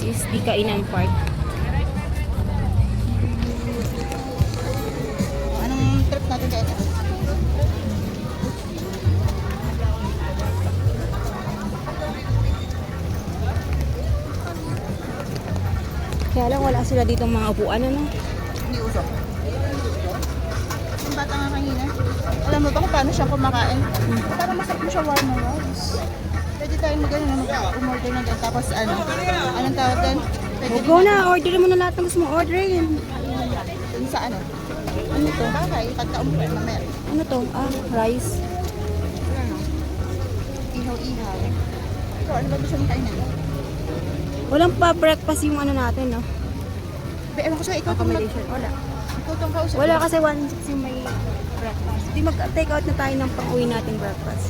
is the Kainan Park. Anong trip natin kaya? Kaya lang wala sila dito mga upuan, ano? Hindi usok. Yung bata nga kanina. Alam mo ba kung paano siya kumakain? Parang masarap mo siya warm rice. Pwede tayong umorder na doon. Tapos anong tawag doon? Pwede Go na, order mo na lahat ng gusto mong orderin. Dun sa ano? Ano to? Bakay, pagkaon mo mamaya. Ano to? Ah, rice. Ihaw-ihaw. So, ano ba gusto mong kainin? Walang pa breakfast yung ano natin, no? Ewan ko sa'yo, ikaw itong Accommodation. Wala. ikaw itong kausap. Wala kasi 1.6 yung may breakfast. Di mag-take out na tayo ng pang-uwi nating breakfast.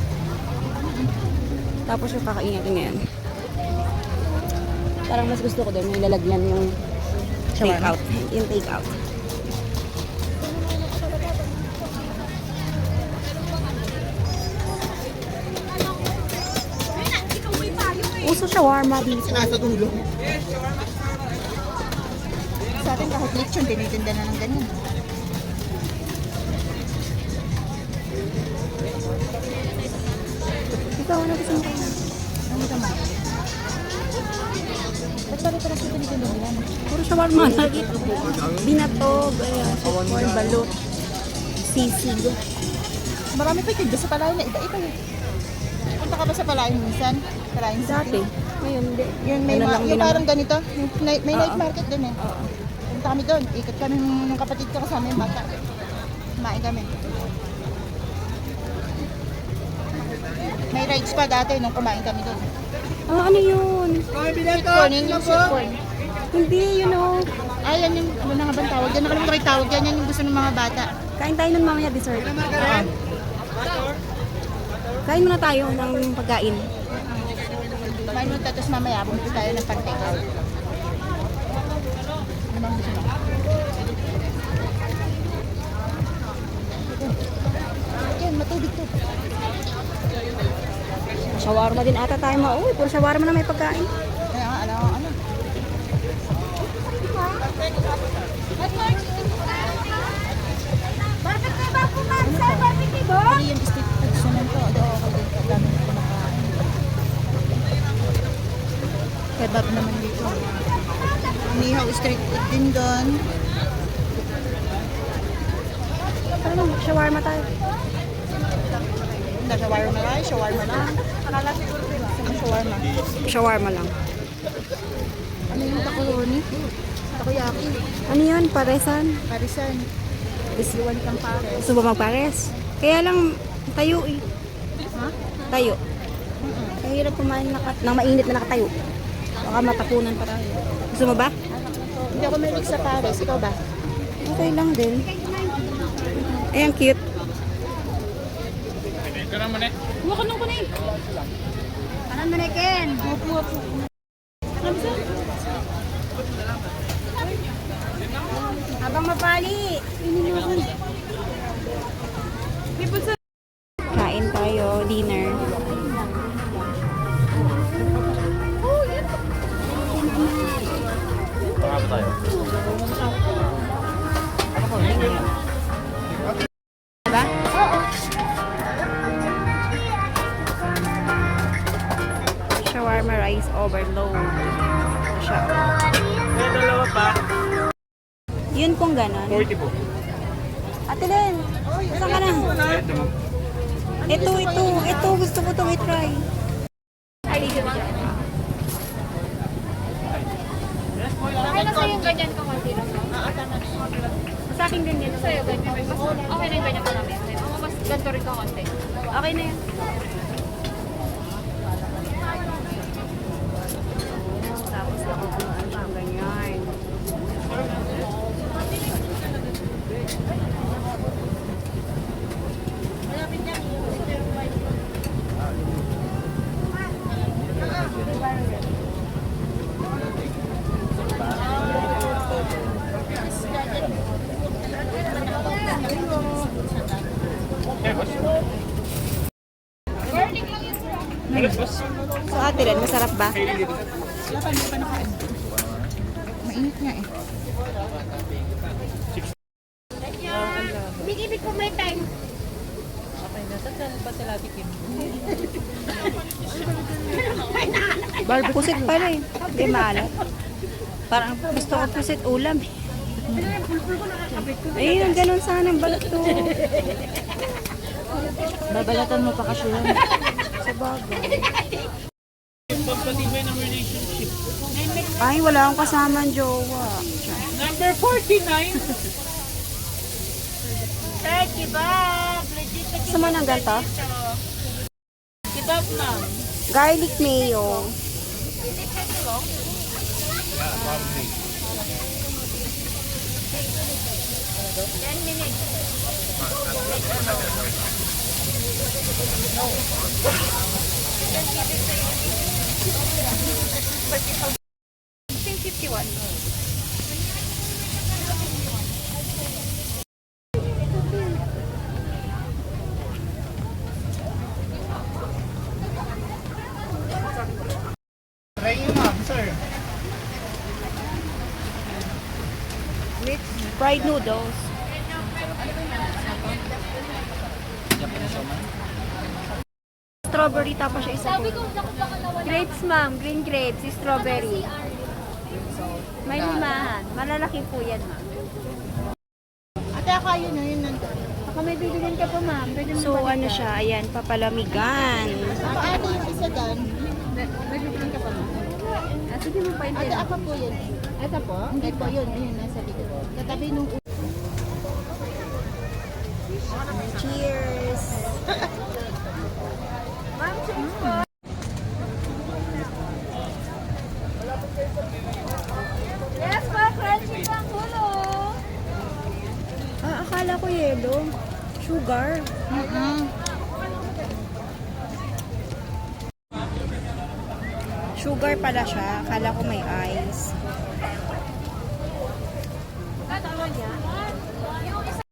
Tapos yung kakain natin ngayon. Parang mas gusto ko doon, may lalagyan yung take Shawarma? out. Yung take out. Uso shawarma dito. Nasa dulo. Sa atin kahit lechon, tinitinda na ng ganyan. Ikaw, ano gusto mo kayo? Ano naman? Ba't pare-pare sa tinitinda nila? Puro shawarma na dito. Binatog, corn, balot, sisig. Marami pa yung sa Palayan na iba-iba eh. Punta ka ba sa Palayan minsan? Palayan Dati. City? Ngayon, hindi. Yun, may, Ano lang yung din parang naman. ganito. May night Oo. market dun eh. Oo. Punta kami doon. Ikot kami ng kapatid ko kasama yung bata. Kumain kami. May rides pa dati nung kumain kami doon. Ah, ano yun? Sweet corn, yun yung sweet corn. Hindi, yun o. Ah, yan yung, ano na nga bang tawag? Yan, nakalimutan ko yung tawag. Yan yung gusto ng mga bata. Kain tayo nun mamaya dessert. Oo. Kain muna tayo ng pagkain. Kumain mo tapos mamaya, bumili tayo ng pan-take out. Ano bang gusto mo? Yan, matubig to. Shawarma din ata tayo mauwi. Puro shawarma na may pagkain. Kaya nga, ano. Ano yung street foods naman to? Ado ako din. Ang dami na kumakain. Kebab naman dito. Nihaw street food din doon. Ano, shawarma tayo. Hindi, shawarma na. Shawarma na. Saan shawarma? Shawarma lang. Ano yung takuroni? Takoyaki. Ano yun? Paresan? Parisan. Isiwan kang pares. Gusto ba magpares? Kaya lang, tayo eh. Ha? Tayo. Kahirap kumain ng mainit na nakatayo. Baka matapunan pa tayo. Gusto mo ba? Hindi ako mahilig sa pares. Ikaw ba? Okay lang din. Ayan, cute. Huwag ka nung kunin. Kanan mo na, Ken. Habang mapali. Kain tayo, dinner. Diba? Shawarma rice overload. Siya. Dalawa pa. Yun pong ganon. 40 po. Ate Len, saan ka na? Ito. Ito. Gusto ko itong i-try. Okay na sa'yo yung ganyan ka konti lang. Sa akin ganyan. Sa'yo ganyan. Mas okay na yung ganyan ka namin. Mas ganito rin ka konti. Okay na yun. Tapos ako ang ganyan. So ate Len, masarap ba? Wala pa, hindi pa nakain. Mainit nga eh. Ibig ko may time. Pusit pala eh. Hindi maalat. Parang gusto ko pusit ulam eh. Ayun, ganun sana ang balat to. Babalatan mo pa kasi yun. Sa bagay. Pagpatibay ng relationship. Ay, wala akong kasama ang jowa. Number 49. Sir, kebab. Legit na Gusto mo ng ganito? kebab na. Garlic mayo. Try nyo ma'am, sir. Fried noodles. Strawberry tapos siya isa po. Grapes ma'am, green grapes, strawberry. May limahan. Malalaki po yan ma'am. Ate, ako yun na yun nandun. Baka may bibilin ka pa ma'am. So ano siya, ayan, papalamigan. Paano yung isa doon? May bibigyan ka pa mo? Sige mo pa Ate, ako po yun. Ito po? Hindi po yun. Ayun, nasa likod. Katabi nung Cheers! Yes, pa. Crunchy pang hulo. Ah, akala ko yelo. Sugar. Sugar pala siya. Akala ko may ice. Yung isa.